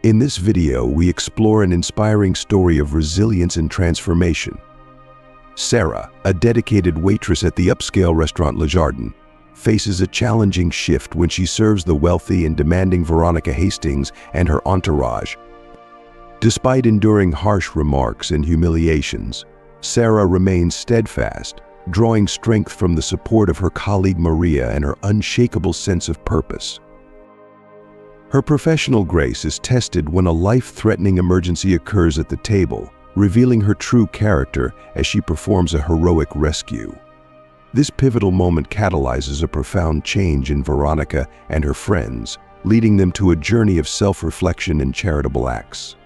In this video, we explore an inspiring story of resilience and transformation. Sarah, a dedicated waitress at the upscale restaurant Le Jardin, faces a challenging shift when she serves the wealthy and demanding Veronica Hastings and her entourage. Despite enduring harsh remarks and humiliations, Sarah remains steadfast, drawing strength from the support of her colleague Maria and her unshakable sense of purpose. Her professional grace is tested when a life-threatening emergency occurs at the table, revealing her true character as she performs a heroic rescue. This pivotal moment catalyzes a profound change in Veronica and her friends, leading them to a journey of self-reflection and charitable acts.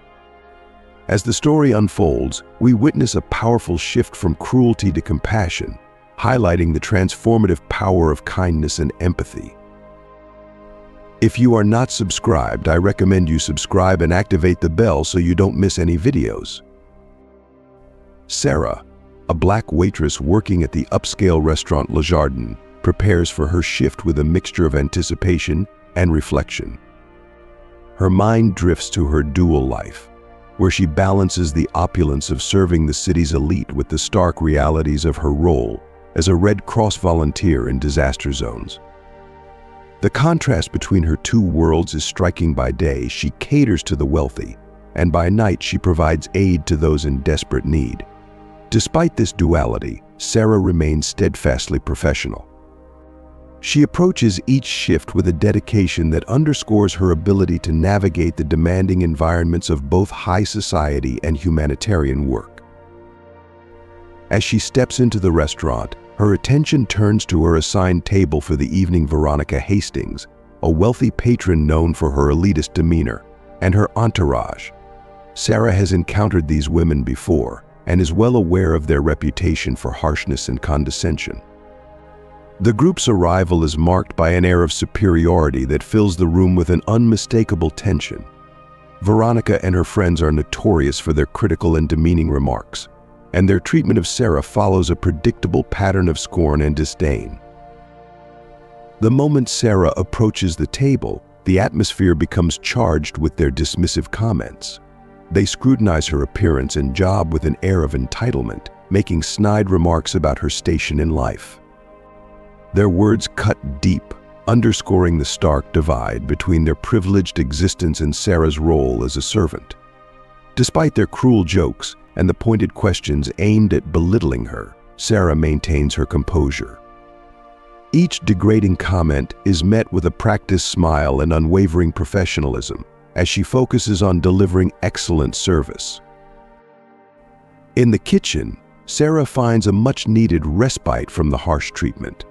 As the story unfolds, we witness a powerful shift from cruelty to compassion, highlighting the transformative power of kindness and empathy. If you are not subscribed, I recommend you subscribe and activate the bell so you don't miss any videos. Sarah, a black waitress working at the upscale restaurant Le Jardin, prepares for her shift with a mixture of anticipation and reflection. Her mind drifts to her dual life, where she balances the opulence of serving the city's elite with the stark realities of her role as a Red Cross volunteer in disaster zones. The contrast between her two worlds is striking. By day, she caters to the wealthy, and by night she provides aid to those in desperate need. Despite this duality, Sarah remains steadfastly professional. She approaches each shift with a dedication that underscores her ability to navigate the demanding environments of both high society and humanitarian work. As she steps into the restaurant, her attention turns to her assigned table for the evening. Veronica Hastings, a wealthy patron known for her elitist demeanor, and her entourage. Sarah has encountered these women before and is well aware of their reputation for harshness and condescension. The group's arrival is marked by an air of superiority that fills the room with an unmistakable tension. Veronica and her friends are notorious for their critical and demeaning remarks, and their treatment of Sarah follows a predictable pattern of scorn and disdain. The moment Sarah approaches the table, the atmosphere becomes charged with their dismissive comments. They scrutinize her appearance and job with an air of entitlement, making snide remarks about her station in life. Their words cut deep, underscoring the stark divide between their privileged existence and Sarah's role as a servant. Despite their cruel jokes and the pointed questions aimed at belittling her, Sarah maintains her composure. Each degrading comment is met with a practiced smile and unwavering professionalism as she focuses on delivering excellent service. In the kitchen, Sarah finds a much-needed respite from the harsh treatment.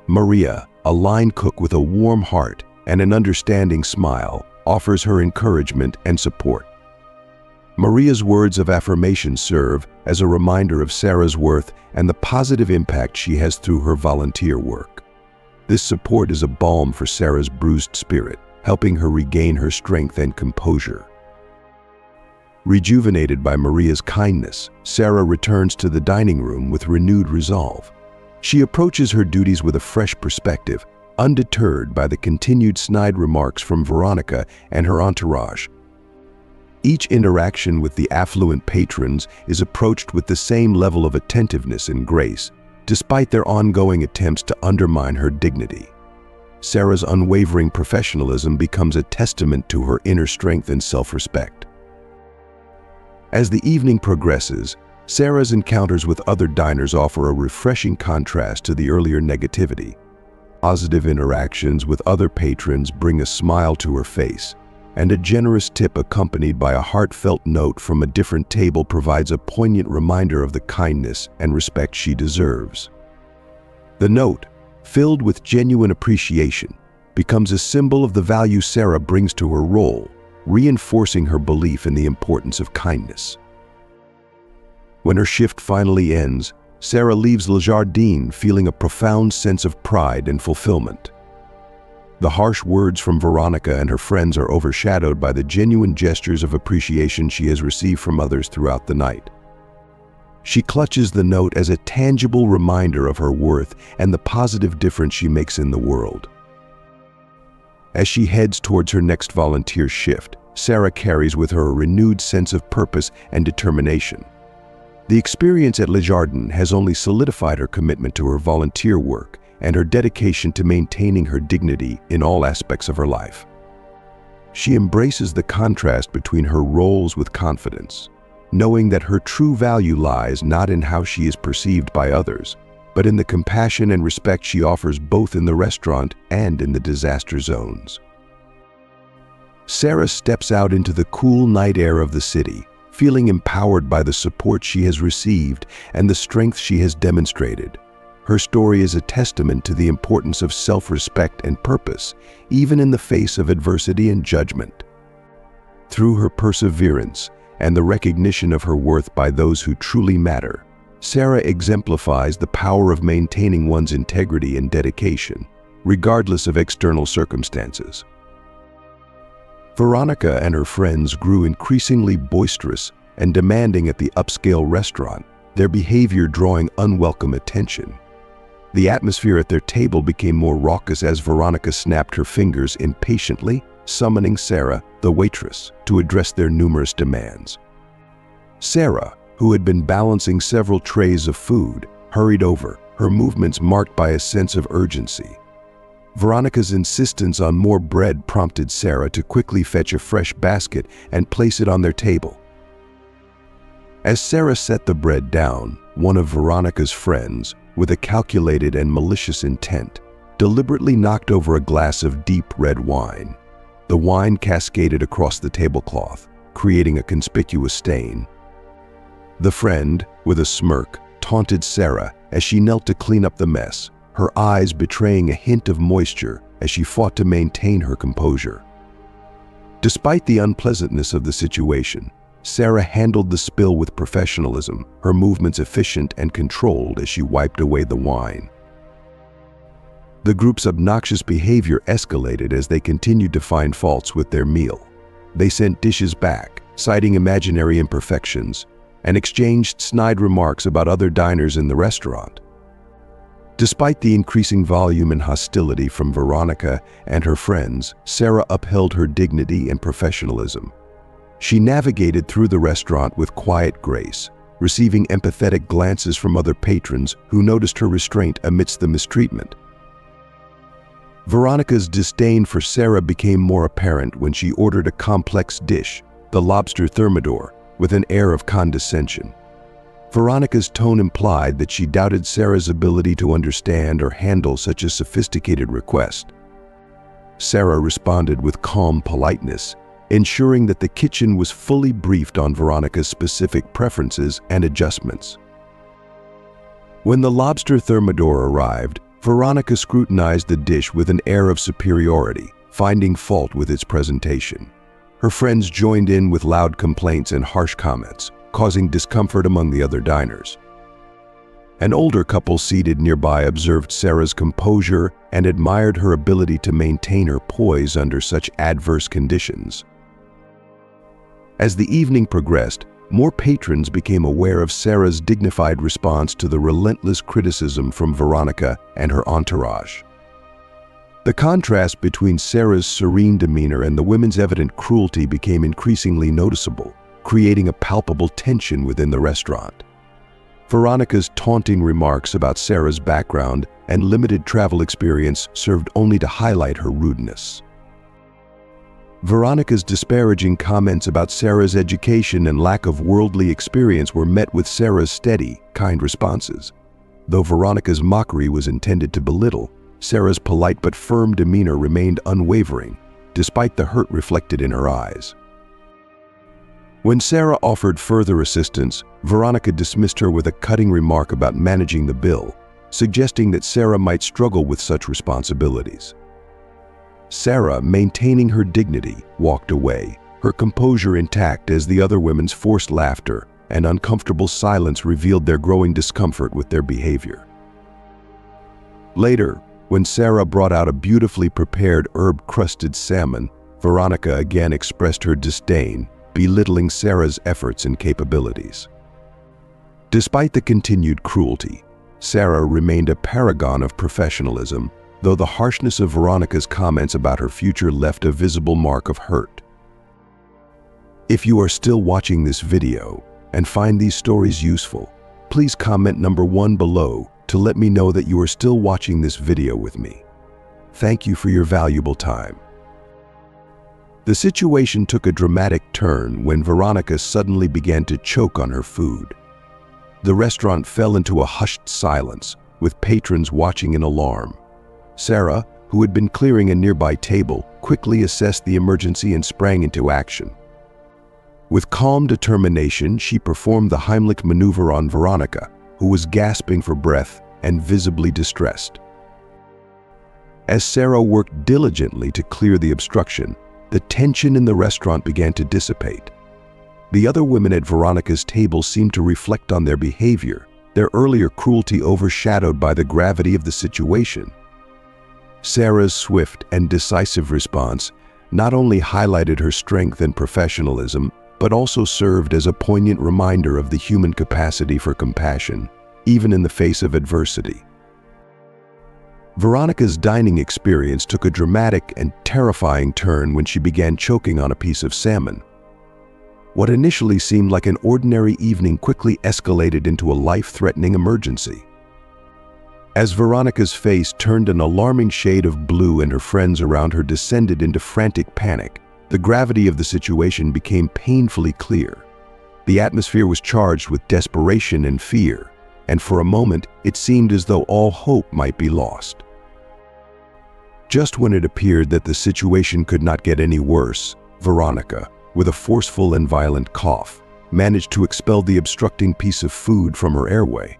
Maria, a line cook with a warm heart and an understanding smile, offers her encouragement and support. Maria's words of affirmation serve as a reminder of Sarah's worth and the positive impact she has through her volunteer work. This support is a balm for Sarah's bruised spirit, helping her regain her strength and composure. Rejuvenated by Maria's kindness, Sarah returns to the dining room with renewed resolve. She approaches her duties with a fresh perspective, undeterred by the continued snide remarks from Veronica and her entourage. Each interaction with the affluent patrons is approached with the same level of attentiveness and grace, despite their ongoing attempts to undermine her dignity. Sarah's unwavering professionalism becomes a testament to her inner strength and self-respect. As the evening progresses, Sarah's encounters with other diners offer a refreshing contrast to the earlier negativity. Positive interactions with other patrons bring a smile to her face, and a generous tip accompanied by a heartfelt note from a different table provides a poignant reminder of the kindness and respect she deserves. The note, filled with genuine appreciation, becomes a symbol of the value Sarah brings to her role, reinforcing her belief in the importance of kindness. When her shift finally ends, Sarah leaves Le Jardin feeling a profound sense of pride and fulfillment. The harsh words from Veronica and her friends are overshadowed by the genuine gestures of appreciation she has received from others throughout the night. She clutches the note as a tangible reminder of her worth and the positive difference she makes in the world. As she heads towards her next volunteer shift, Sarah carries with her a renewed sense of purpose and determination. The experience at Le Jardin has only solidified her commitment to her volunteer work and her dedication to maintaining her dignity in all aspects of her life. She embraces the contrast between her roles with confidence, knowing that her true value lies not in how she is perceived by others, but in the compassion and respect she offers both in the restaurant and in the disaster zones. Sarah steps out into the cool night air of the city, feeling empowered by the support she has received and the strength she has demonstrated. Her story is a testament to the importance of self-respect and purpose, even in the face of adversity and judgment. Through her perseverance and the recognition of her worth by those who truly matter, Sarah exemplifies the power of maintaining one's integrity and dedication, regardless of external circumstances. Veronica and her friends grew increasingly boisterous and demanding at the upscale restaurant, their behavior drawing unwelcome attention. The atmosphere at their table became more raucous as Veronica snapped her fingers impatiently, summoning Sarah, the waitress, to address their numerous demands. Sarah, who had been balancing several trays of food, hurried over, her movements marked by a sense of urgency. Veronica's insistence on more bread prompted Sarah to quickly fetch a fresh basket and place it on their table. As Sarah set the bread down, one of Veronica's friends, with a calculated and malicious intent, deliberately knocked over a glass of deep red wine. The wine cascaded across the tablecloth, creating a conspicuous stain. The friend, with a smirk, taunted Sarah as she knelt to clean up the mess, her eyes betraying a hint of moisture as she fought to maintain her composure. Despite the unpleasantness of the situation, Sarah handled the spill with professionalism, her movements efficient and controlled as she wiped away the wine. The group's obnoxious behavior escalated as they continued to find faults with their meal. They sent dishes back, citing imaginary imperfections, and exchanged snide remarks about other diners in the restaurant. Despite the increasing volume and hostility from Veronica and her friends, Sarah upheld her dignity and professionalism. She navigated through the restaurant with quiet grace, receiving empathetic glances from other patrons who noticed her restraint amidst the mistreatment. Veronica's disdain for Sarah became more apparent when she ordered a complex dish, the lobster thermidor, with an air of condescension. Veronica's tone implied that she doubted Sarah's ability to understand or handle such a sophisticated request. Sarah responded with calm politeness, ensuring that the kitchen was fully briefed on Veronica's specific preferences and adjustments. When the lobster thermidor arrived, Veronica scrutinized the dish with an air of superiority, finding fault with its presentation. Her friends joined in with loud complaints and harsh comments, causing discomfort among the other diners. An older couple seated nearby observed Sarah's composure and admired her ability to maintain her poise under such adverse conditions. As the evening progressed, more patrons became aware of Sarah's dignified response to the relentless criticism from Veronica and her entourage. The contrast between Sarah's serene demeanor and the women's evident cruelty became increasingly noticeable, creating a palpable tension within the restaurant. Veronica's taunting remarks about Sarah's background and limited travel experience served only to highlight her rudeness. Veronica's disparaging comments about Sarah's education and lack of worldly experience were met with Sarah's steady, kind responses. Though Veronica's mockery was intended to belittle, Sarah's polite but firm demeanor remained unwavering, despite the hurt reflected in her eyes. When Sarah offered further assistance, Veronica dismissed her with a cutting remark about managing the bill, suggesting that Sarah might struggle with such responsibilities. Sarah, maintaining her dignity, walked away, her composure intact as the other women's forced laughter and uncomfortable silence revealed their growing discomfort with their behavior. Later, when Sarah brought out a beautifully prepared herb-crusted salmon, Veronica again expressed her disdain, belittling Sarah's efforts and capabilities. Despite the continued cruelty, Sarah remained a paragon of professionalism, though the harshness of Veronica's comments about her future left a visible mark of hurt. If you are still watching this video and find these stories useful, please comment number 1 below to let me know that you are still watching this video with me. Thank you for your valuable time. The situation took a dramatic turn when Veronica suddenly began to choke on her food. The restaurant fell into a hushed silence, with patrons watching in alarm. Sarah, who had been clearing a nearby table, quickly assessed the emergency and sprang into action. With calm determination, she performed the Heimlich maneuver on Veronica, who was gasping for breath and visibly distressed. As Sarah worked diligently to clear the obstruction, the tension in the restaurant began to dissipate. The other women at Veronica's table seemed to reflect on their behavior, their earlier cruelty overshadowed by the gravity of the situation. Sarah's swift and decisive response not only highlighted her strength and professionalism, but also served as a poignant reminder of the human capacity for compassion, even in the face of adversity. Veronica's dining experience took a dramatic and terrifying turn when she began choking on a piece of salmon. What initially seemed like an ordinary evening quickly escalated into a life-threatening emergency. As Veronica's face turned an alarming shade of blue and her friends around her descended into frantic panic, the gravity of the situation became painfully clear. The atmosphere was charged with desperation and fear, and for a moment it seemed as though all hope might be lost. Just when it appeared that the situation could not get any worse, Veronica, with a forceful and violent cough, managed to expel the obstructing piece of food from her airway.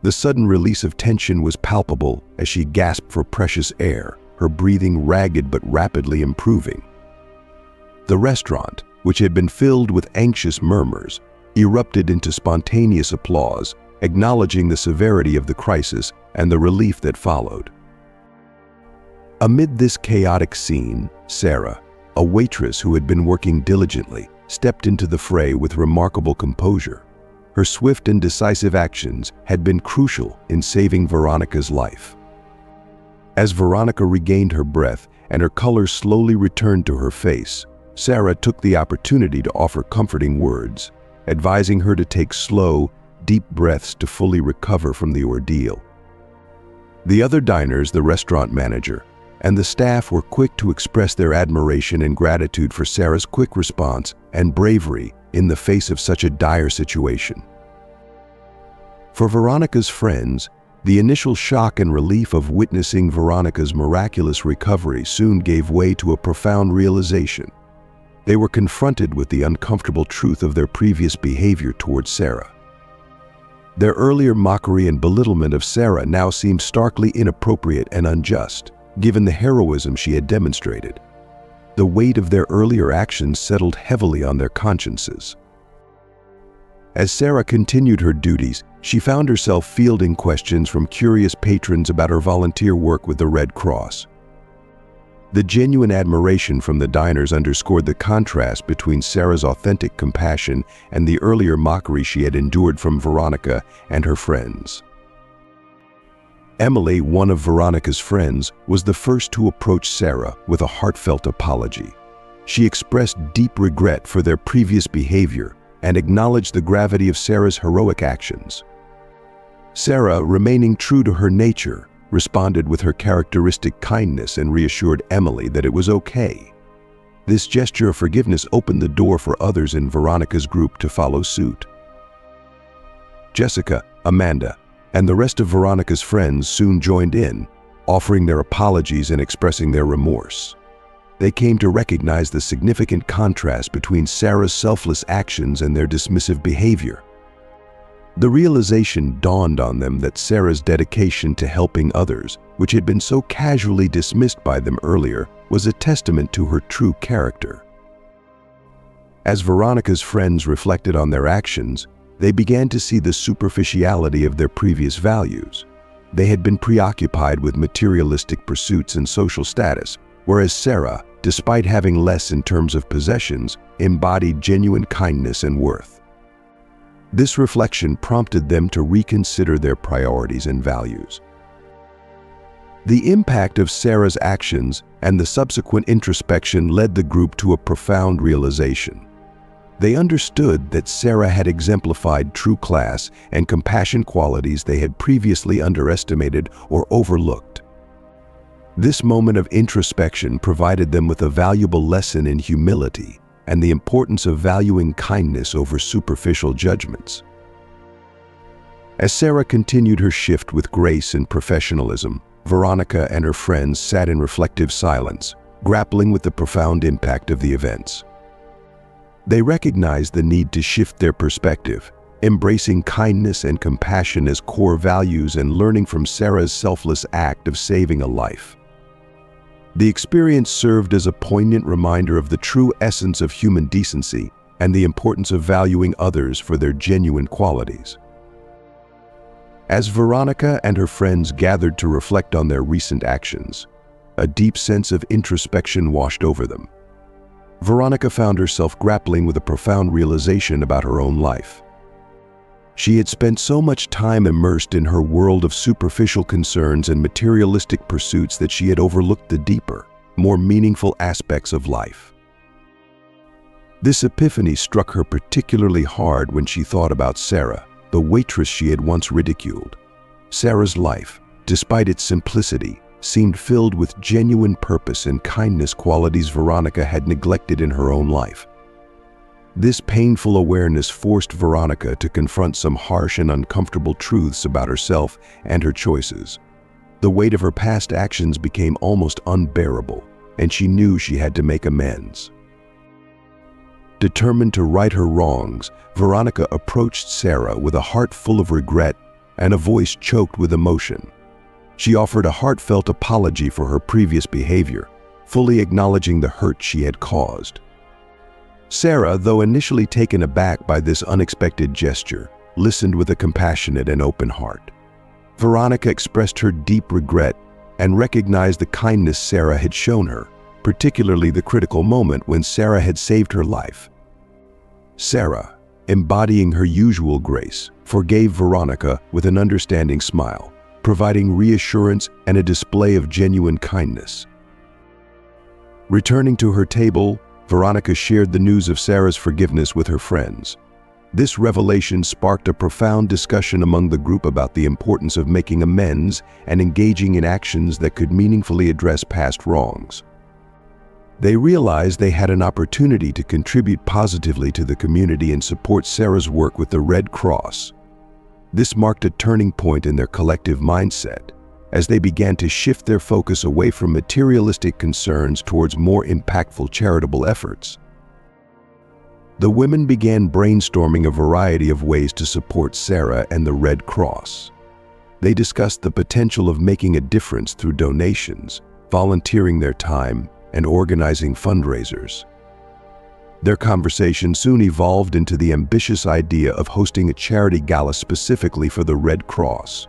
The sudden release of tension was palpable as she gasped for precious air, her breathing ragged but rapidly improving. The restaurant, which had been filled with anxious murmurs, erupted into spontaneous applause, acknowledging the severity of the crisis and the relief that followed. Amid this chaotic scene, Sarah, a waitress who had been working diligently, stepped into the fray with remarkable composure. Her swift and decisive actions had been crucial in saving Veronica's life. As Veronica regained her breath and her color slowly returned to her face, Sarah took the opportunity to offer comforting words, advising her to take slow, deep breaths to fully recover from the ordeal. The other diners, the restaurant manager, and the staff were quick to express their admiration and gratitude for Sarah's quick response and bravery in the face of such a dire situation. For Veronica's friends, the initial shock and relief of witnessing Veronica's miraculous recovery soon gave way to a profound realization. They were confronted with the uncomfortable truth of their previous behavior towards Sarah. Their earlier mockery and belittlement of Sarah now seemed starkly inappropriate and unjust, given the heroism she had demonstrated. The weight of their earlier actions settled heavily on their consciences. As Sarah continued her duties, she found herself fielding questions from curious patrons about her volunteer work with the Red Cross. The genuine admiration from the diners underscored the contrast between Sarah's authentic compassion and the earlier mockery she had endured from Veronica and her friends. Emily, one of Veronica's friends, was the first to approach Sarah with a heartfelt apology. She expressed deep regret for their previous behavior and acknowledged the gravity of Sarah's heroic actions. Sarah, remaining true to her nature, responded with her characteristic kindness and reassured Emily that it was okay. This gesture of forgiveness opened the door for others in Veronica's group to follow suit. Jessica, Amanda, and the rest of Veronica's friends soon joined in, offering their apologies and expressing their remorse. They came to recognize the significant contrast between Sarah's selfless actions and their dismissive behavior. The realization dawned on them that Sarah's dedication to helping others, which had been so casually dismissed by them earlier, was a testament to her true character. As Veronica's friends reflected on their actions, they began to see the superficiality of their previous values. They had been preoccupied with materialistic pursuits and social status, whereas Sarah, despite having less in terms of possessions, embodied genuine kindness and worth. This reflection prompted them to reconsider their priorities and values. The impact of Sarah's actions and the subsequent introspection led the group to a profound realization. They understood that Sarah had exemplified true class and compassion qualities they had previously underestimated or overlooked. This moment of introspection provided them with a valuable lesson in humility and the importance of valuing kindness over superficial judgments. As Sarah continued her shift with grace and professionalism, Veronica and her friends sat in reflective silence, grappling with the profound impact of the events. They recognized the need to shift their perspective, embracing kindness and compassion as core values and learning from Sarah's selfless act of saving a life. The experience served as a poignant reminder of the true essence of human decency and the importance of valuing others for their genuine qualities. As Veronica and her friends gathered to reflect on their recent actions, a deep sense of introspection washed over them. Veronica found herself grappling with a profound realization about her own life. She had spent so much time immersed in her world of superficial concerns and materialistic pursuits that she had overlooked the deeper, more meaningful aspects of life. This epiphany struck her particularly hard when she thought about Sarah, the waitress she had once ridiculed. Sarah's life, despite its simplicity, seemed filled with genuine purpose and kindness, qualities Veronica had neglected in her own life. This painful awareness forced Veronica to confront some harsh and uncomfortable truths about herself and her choices. The weight of her past actions became almost unbearable, and she knew she had to make amends. Determined to right her wrongs, Veronica approached Sarah with a heart full of regret and a voice choked with emotion. She offered a heartfelt apology for her previous behavior, fully acknowledging the hurt she had caused. Sarah, though initially taken aback by this unexpected gesture, listened with a compassionate and open heart. Veronica expressed her deep regret and recognized the kindness Sarah had shown her, particularly the critical moment when Sarah had saved her life. Sarah, embodying her usual grace, forgave Veronica with an understanding smile, providing reassurance and a display of genuine kindness. Returning to her table, Veronica shared the news of Sarah's forgiveness with her friends. This revelation sparked a profound discussion among the group about the importance of making amends and engaging in actions that could meaningfully address past wrongs. They realized they had an opportunity to contribute positively to the community and support Sarah's work with the Red Cross. This marked a turning point in their collective mindset, as they began to shift their focus away from materialistic concerns towards more impactful charitable efforts. The women began brainstorming a variety of ways to support Sarah and the Red Cross. They discussed the potential of making a difference through donations, volunteering their time, and organizing fundraisers. Their conversation soon evolved into the ambitious idea of hosting a charity gala specifically for the Red Cross.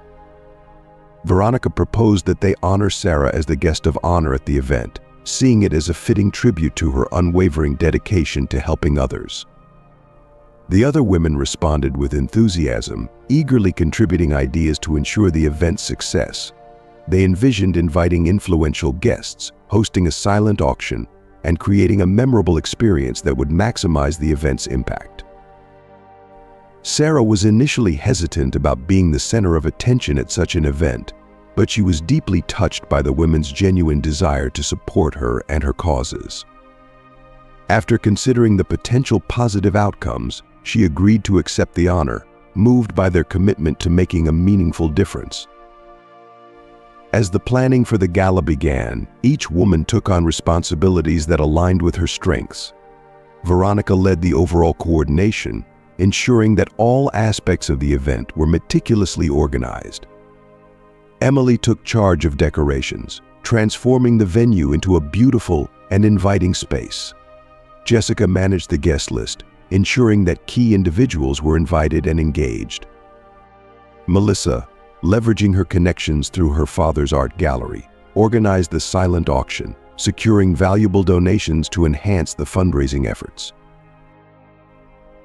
Veronica proposed that they honor Sarah as the guest of honor at the event, seeing it as a fitting tribute to her unwavering dedication to helping others. The other women responded with enthusiasm, eagerly contributing ideas to ensure the event's success. They envisioned inviting influential guests, hosting a silent auction, and creating a memorable experience that would maximize the event's impact. Sarah was initially hesitant about being the center of attention at such an event, but she was deeply touched by the women's genuine desire to support her and her causes. After considering the potential positive outcomes, she agreed to accept the honor, moved by their commitment to making a meaningful difference. As the planning for the gala began, each woman took on responsibilities that aligned with her strengths. Veronica led the overall coordination, ensuring that all aspects of the event were meticulously organized. Emily took charge of decorations, transforming the venue into a beautiful and inviting space. Jessica managed the guest list, ensuring that key individuals were invited and engaged. Melissa, leveraging her connections through her father's art gallery, organized the silent auction, securing valuable donations to enhance the fundraising efforts.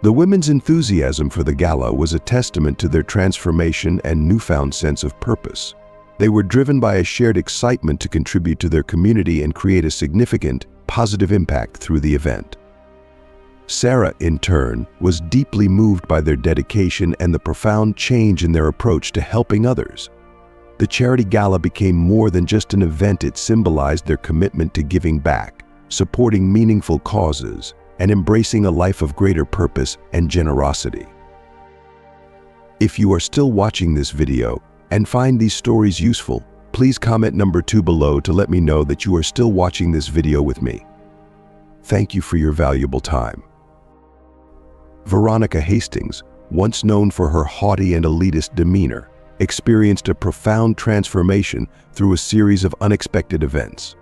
The women's enthusiasm for the gala was a testament to their transformation and newfound sense of purpose. They were driven by a shared excitement to contribute to their community and create a significant, positive impact through the event. Sarah, in turn, was deeply moved by their dedication and the profound change in their approach to helping others. The charity gala became more than just an event. It symbolized their commitment to giving back, supporting meaningful causes, and embracing a life of greater purpose and generosity. If you are still watching this video and find these stories useful, please comment number 2 below to let me know that you are still watching this video with me. Thank you for your valuable time. Veronica Hastings, once known for her haughty and elitist demeanor, experienced a profound transformation through a series of unexpected events.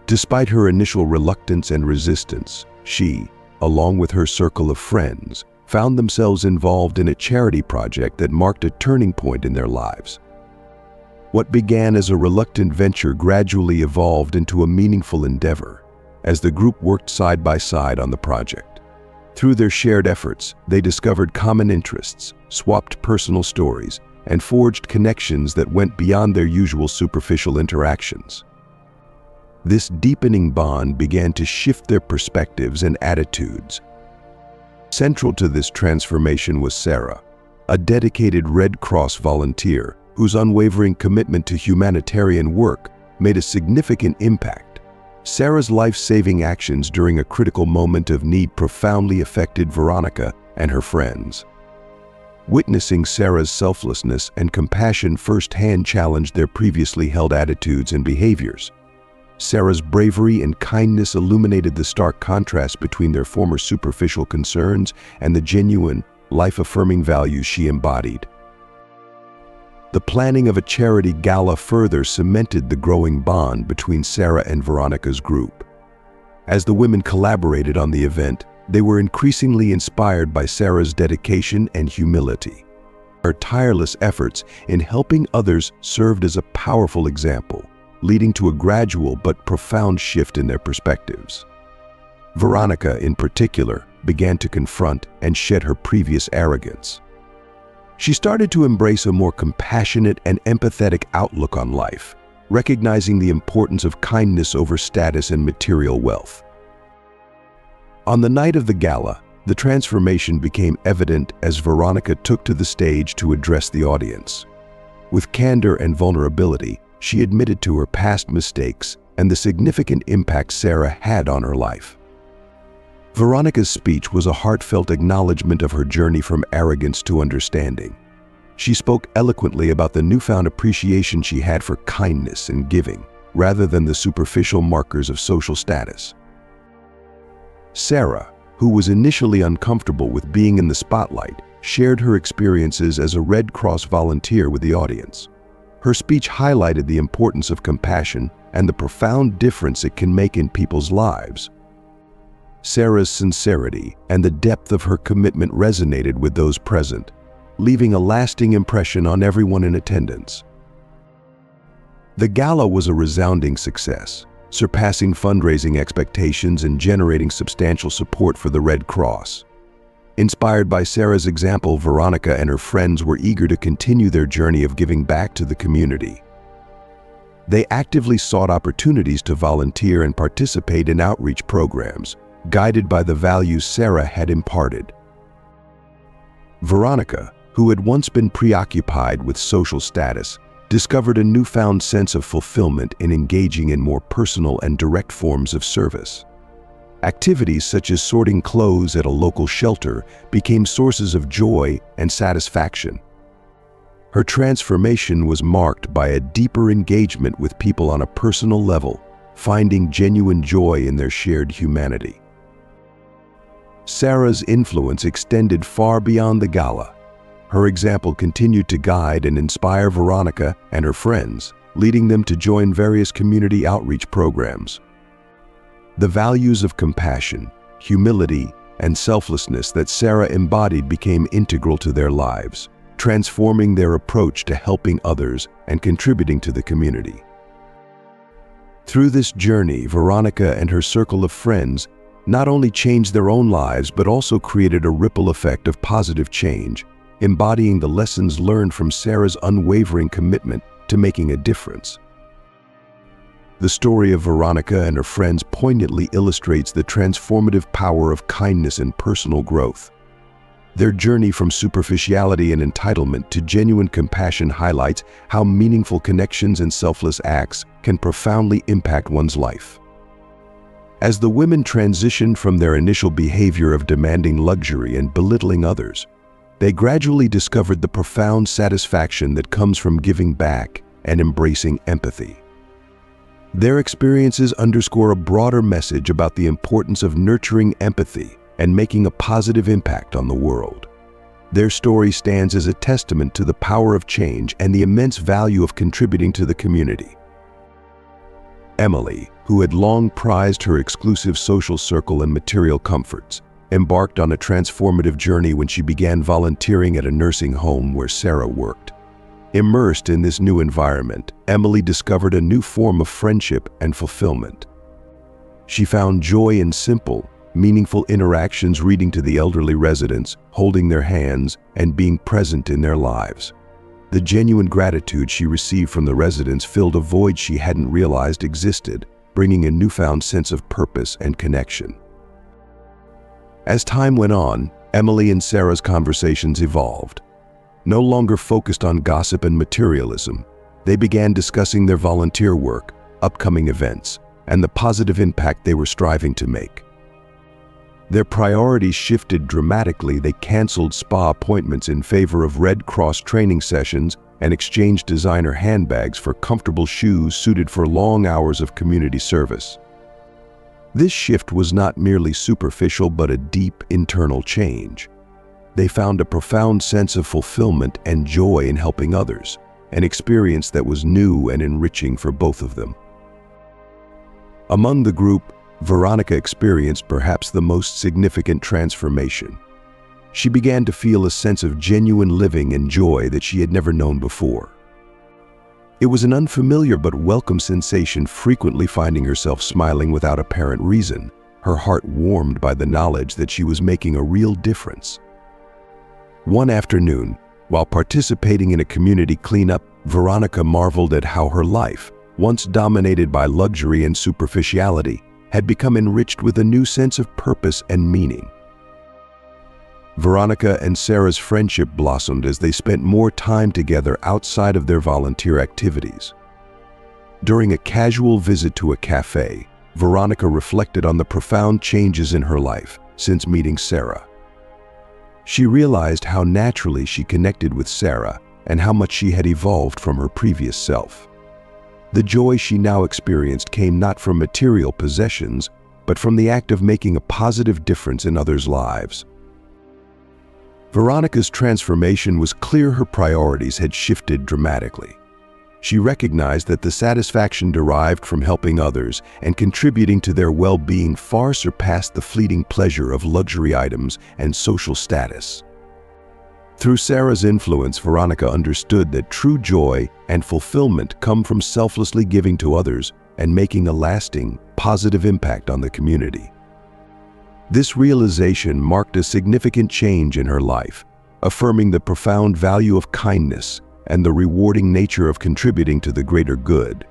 Despite her initial reluctance and resistance, she, along with her circle of friends, found themselves involved in a charity project that marked a turning point in their lives. What began as a reluctant venture gradually evolved into a meaningful endeavor as the group worked side by side on the project. Through their shared efforts, they discovered common interests, swapped personal stories, and forged connections that went beyond their usual superficial interactions. This deepening bond began to shift their perspectives and attitudes. Central to this transformation was Sarah, a dedicated Red Cross volunteer whose unwavering commitment to humanitarian work made a significant impact. Sarah's life-saving actions during a critical moment of need profoundly affected Veronica and her friends. Witnessing Sarah's selflessness and compassion firsthand challenged their previously held attitudes and behaviors. Sarah's bravery and kindness illuminated the stark contrast between their former superficial concerns and the genuine, life-affirming values she embodied. The planning of a charity gala further cemented the growing bond between Sarah and Veronica's group. As the women collaborated on the event, they were increasingly inspired by Sarah's dedication and humility. Her tireless efforts in helping others served as a powerful example, leading to a gradual but profound shift in their perspectives. Veronica, in particular, began to confront and shed her previous arrogance. She started to embrace a more compassionate and empathetic outlook on life, recognizing the importance of kindness over status and material wealth. On the night of the gala, the transformation became evident as Veronica took to the stage to address the audience. With candor and vulnerability, she admitted to her past mistakes and the significant impact Sarah had on her life. Veronica's speech was a heartfelt acknowledgement of her journey from arrogance to understanding. She spoke eloquently about the newfound appreciation she had for kindness and giving, rather than the superficial markers of social status. Sarah, who was initially uncomfortable with being in the spotlight, shared her experiences as a Red Cross volunteer with the audience. Her speech highlighted the importance of compassion and the profound difference it can make in people's lives. Sarah's sincerity and the depth of her commitment resonated with those present, leaving a lasting impression on everyone in attendance. The gala was a resounding success, surpassing fundraising expectations and generating substantial support for the Red Cross. Inspired by Sarah's example, Veronica and her friends were eager to continue their journey of giving back to the community. They actively sought opportunities to volunteer and participate in outreach programs, guided by the values Sarah had imparted. Veronica, who had once been preoccupied with social status, discovered a newfound sense of fulfillment in engaging in more personal and direct forms of service. Activities such as sorting clothes at a local shelter became sources of joy and satisfaction. Her transformation was marked by a deeper engagement with people on a personal level, finding genuine joy in their shared humanity. Sarah's influence extended far beyond the gala. Her example continued to guide and inspire Veronica and her friends, leading them to join various community outreach programs. The values of compassion, humility, and selflessness that Sarah embodied became integral to their lives, transforming their approach to helping others and contributing to the community. Through this journey, Veronica and her circle of friends not only changed their own lives but also created a ripple effect of positive change, embodying the lessons learned from Sarah's unwavering commitment to making a difference. The story of Veronica and her friends poignantly illustrates the transformative power of kindness and personal growth. Their journey from superficiality and entitlement to genuine compassion highlights how meaningful connections and selfless acts can profoundly impact one's life. As the women transitioned from their initial behavior of demanding luxury and belittling others, they gradually discovered the profound satisfaction that comes from giving back and embracing empathy. Their experiences underscore a broader message about the importance of nurturing empathy and making a positive impact on the world. Their story stands as a testament to the power of change and the immense value of contributing to the community. Emily, who had long prized her exclusive social circle and material comforts, embarked on a transformative journey when she began volunteering at a nursing home where Sarah worked. Immersed in this new environment, Emily discovered a new form of friendship and fulfillment. She found joy in simple, meaningful interactions, reading to the elderly residents, holding their hands, and being present in their lives. The genuine gratitude she received from the residents filled a void she hadn't realized existed, bringing a newfound sense of purpose and connection. As time went on, Emily and Sarah's conversations evolved. No longer focused on gossip and materialism, they began discussing their volunteer work, upcoming events, and the positive impact they were striving to make. Their priorities shifted dramatically. They canceled spa appointments in favor of Red Cross training sessions and exchanged designer handbags for comfortable shoes suited for long hours of community service. This shift was not merely superficial but a deep internal change. They found a profound sense of fulfillment and joy in helping others, an experience that was new and enriching for both of them. Among the group, Veronica experienced perhaps the most significant transformation. She began to feel a sense of genuine living and joy that she had never known before. It was an unfamiliar but welcome sensation, frequently finding herself smiling without apparent reason, her heart warmed by the knowledge that she was making a real difference. One afternoon, while participating in a community cleanup, Veronica marveled at how her life, once dominated by luxury and superficiality, had become enriched with a new sense of purpose and meaning. Veronica and Sarah's friendship blossomed as they spent more time together outside of their volunteer activities. During a casual visit to a cafe, Veronica reflected on the profound changes in her life since meeting Sarah. She realized how naturally she connected with Sarah and how much she had evolved from her previous self. The joy she now experienced came not from material possessions, but from the act of making a positive difference in others' lives. Veronica's transformation was clear. Her priorities had shifted dramatically. She recognized that the satisfaction derived from helping others and contributing to their well-being far surpassed the fleeting pleasure of luxury items and social status. Through Sarah's influence, Veronica understood that true joy and fulfillment come from selflessly giving to others and making a lasting, positive impact on the community. This realization marked a significant change in her life, affirming the profound value of kindness and the rewarding nature of contributing to the greater good.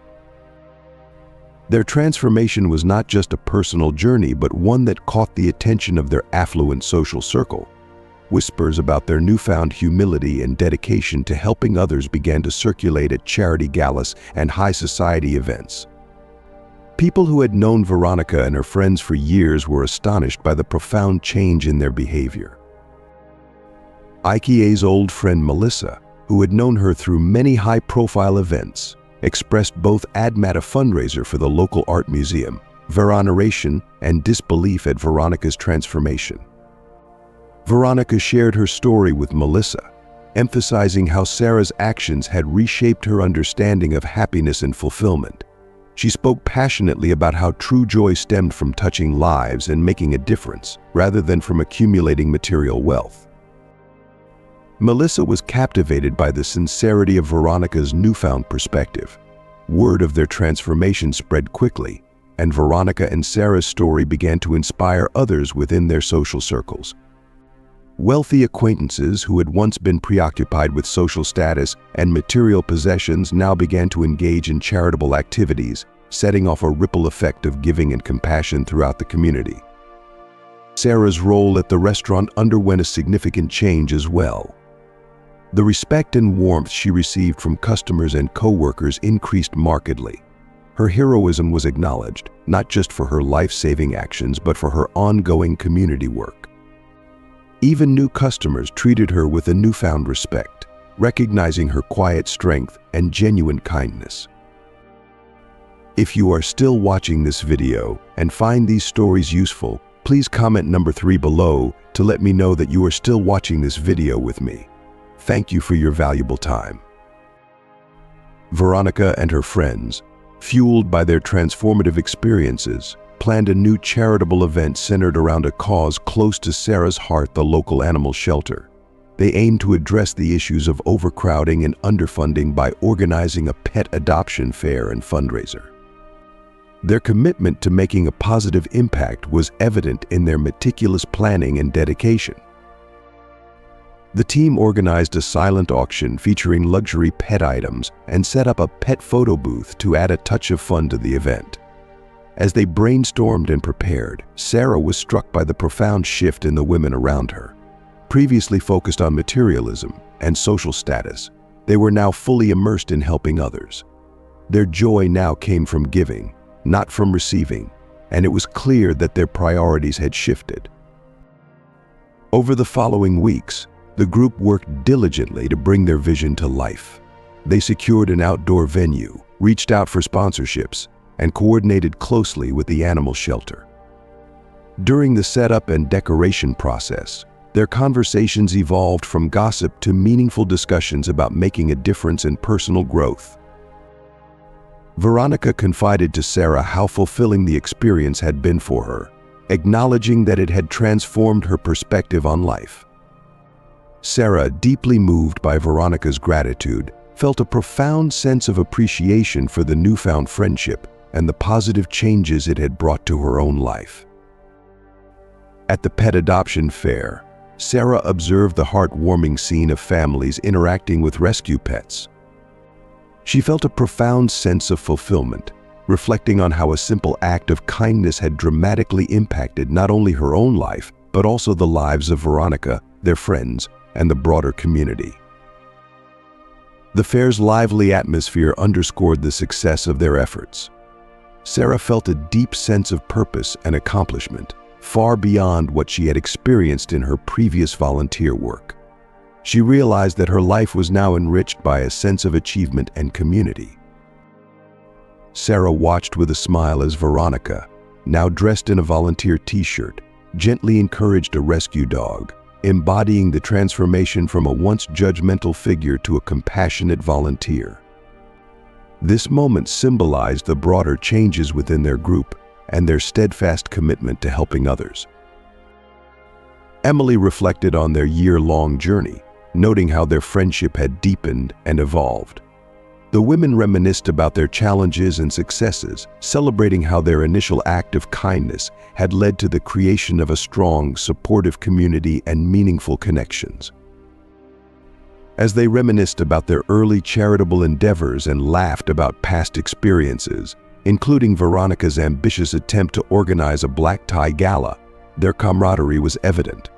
Their transformation was not just a personal journey, but one that caught the attention of their affluent social circle. Whispers about their newfound humility and dedication to helping others began to circulate at charity galas and high society events. People who had known Veronica and her friends for years were astonished by the profound change in their behavior. Ikea's old friend Melissa, who had known her through many high-profile events, expressed both admiration at a fundraiser for the local art museum, veneration, and disbelief at Veronica's transformation. Veronica shared her story with Melissa, emphasizing how Sarah's actions had reshaped her understanding of happiness and fulfillment. She spoke passionately about how true joy stemmed from touching lives and making a difference, rather than from accumulating material wealth. Melissa was captivated by the sincerity of Veronica's newfound perspective. Word of their transformation spread quickly, and Veronica and Sarah's story began to inspire others within their social circles. Wealthy acquaintances who had once been preoccupied with social status and material possessions now began to engage in charitable activities, setting off a ripple effect of giving and compassion throughout the community. Sarah's role at the restaurant underwent a significant change as well. The respect and warmth she received from customers and co-workers increased markedly. Her heroism was acknowledged, not just for her life-saving actions, but for her ongoing community work. Even new customers treated her with a newfound respect, recognizing her quiet strength and genuine kindness. If you are still watching this video and find these stories useful, please comment number 3 below to let me know that you are still watching this video with me. Thank you for your valuable time. Veronica and her friends, fueled by their transformative experiences, planned a new charitable event centered around a cause close to Sarah's heart, the local animal shelter. They aimed to address the issues of overcrowding and underfunding by organizing a pet adoption fair and fundraiser. Their commitment to making a positive impact was evident in their meticulous planning and dedication. The team organized a silent auction featuring luxury pet items and set up a pet photo booth to add a touch of fun to the event. As they brainstormed and prepared, Sarah was struck by the profound shift in the women around her. Previously focused on materialism and social status, they were now fully immersed in helping others. Their joy now came from giving, not from receiving, and it was clear that their priorities had shifted. Over the following weeks, the group worked diligently to bring their vision to life. They secured an outdoor venue, reached out for sponsorships, and coordinated closely with the animal shelter. During the setup and decoration process, their conversations evolved from gossip to meaningful discussions about making a difference in personal growth. Veronica confided to Sarah how fulfilling the experience had been for her, acknowledging that it had transformed her perspective on life. Sarah, deeply moved by Veronica's gratitude, felt a profound sense of appreciation for the newfound friendship and the positive changes it had brought to her own life. At the pet adoption fair, Sarah observed the heartwarming scene of families interacting with rescue pets. She felt a profound sense of fulfillment, reflecting on how a simple act of kindness had dramatically impacted not only her own life, but also the lives of Veronica, their friends, and the broader community. The fair's lively atmosphere underscored the success of their efforts. Sarah felt a deep sense of purpose and accomplishment, far beyond what she had experienced in her previous volunteer work. She realized that her life was now enriched by a sense of achievement and community. Sarah watched with a smile as Veronica, now dressed in a volunteer t-shirt, gently encouraged a rescue dog, embodying the transformation from a once judgmental figure to a compassionate volunteer. This moment symbolized the broader changes within their group and their steadfast commitment to helping others. Emily reflected on their year-long journey, noting how their friendship had deepened and evolved. The women reminisced about their challenges and successes, celebrating how their initial act of kindness had led to the creation of a strong, supportive community and meaningful connections. As they reminisced about their early charitable endeavors and laughed about past experiences, including Veronica's ambitious attempt to organize a black tie gala, their camaraderie was evident.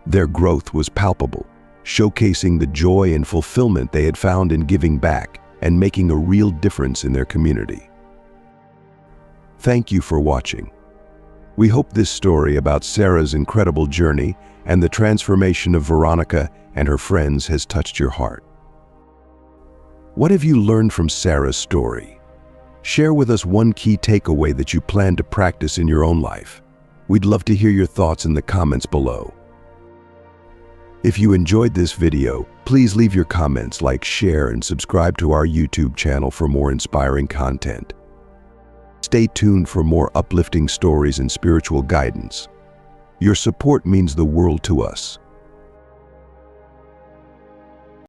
Their growth was palpable, showcasing the joy and fulfillment they had found in giving back and making a real difference in their community. Thank you for watching. We hope this story about Sarah's incredible journey and the transformation of Veronica and her friends has touched your heart. What have you learned from Sarah's story? Share with us one key takeaway that you plan to practice in your own life. We'd love to hear your thoughts in the comments below. If you enjoyed this video, please leave your comments, like, share, and subscribe to our YouTube channel for more inspiring content. Stay tuned for more uplifting stories and spiritual guidance. Your support means the world to us.